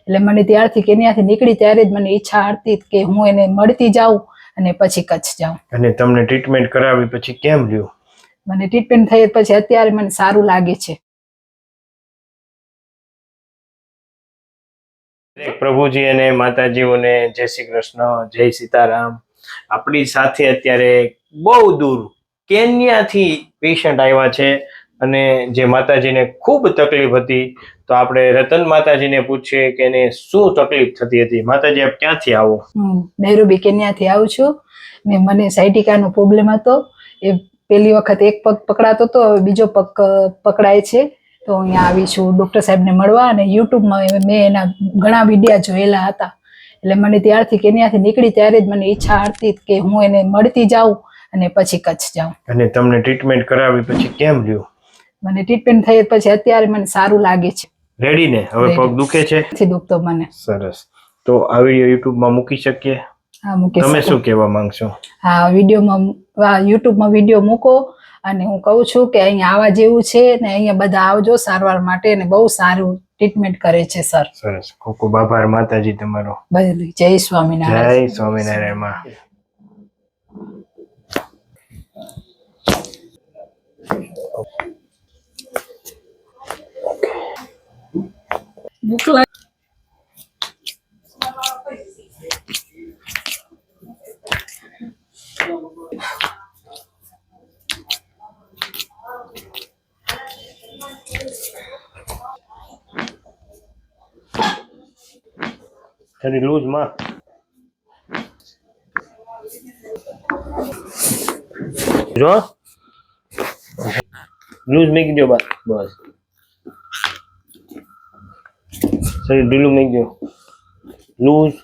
એટલે મને ત્યારથી કેન્યાથી નીકળી ત્યારે જ મને ઈચ્છા હતી કે હું એને મળતી જાઉં અને પછી કચ્છ જાઉં. અને તમને ટ્રીટમેન્ટ કરાવી પછી કેમ રહ્યું? મને ટ્રીટમેન્ટ થઈ પછી અત્યારે મને સારું લાગે છે. પ્રભુજી અને માતાજીઓને જય શ્રી કૃષ્ણ, જય સીતારામ. આપણી સાથે અત્યારે બહુ દૂર કેન્યાથી પેશન્ટ આવ્યા છે અને જે માતાજીને ખૂબ તકલીફ હતી. તો આપણે રતન માતાજીને પૂછીએ કે એને શું તકલીફ થતી હતી. માતાજી, આપ ક્યાંથી આવો? નૈરોબી કેન્યાથી આવું છું ને મને સાયટિકાનો પ્રોબ્લેમ હતો. એ પહેલી વખત એક પગ પકડાતો હતો, હવે બીજો પગ પકડાય છે. તો અહીંયા આવી છું ડૉક્ટર સાહેબને મળવા અને યુટ્યુબમાં મેં એના ઘણા વિડીયા જોયેલા હતા. એટલે મને ત્યારથી કેન્યાથી નીકળી ત્યારે જ મને ઈચ્છા હતી કે હું એને મળતી જાઉં અને પછી કચ્છ જાઉં. અને તમને ટ્રીટમેન્ટ કરાવી પછી કેમ રહ્યું? મને ટ્રીટમેન્ટ થઈ પછી અત્યારે મને સારું લાગે છે. રેડી ને? હવે પગ દુખે છે? નથી દુખતો મને. સરસ. તો આ વિડીયો યુટ્યુબમાં મૂકી શકીએ? હા, મૂકી શકો. તમે શું કહેવા માંગશો? હા, યુટ્યુબમાં વિડીયો મૂકો અને હું કહું છું કે અહીંયા આવા જેવું છે ને અહીંયા બધા આવજો સારવાર માટે ને બહુ સારું ટ્રીટમેન્ટ કરે છે સર. સરસ. ખૂબ ખૂબ આભાર માતાજી તમારો. જય સ્વામિનારાયણ. જય સ્વામિનારાયણ માં. ભૂખ લાગી. Very loose, ma. જો લૂઝ મેક દો બસ. શરીર ઢીલું મેક દો. લૂઝ.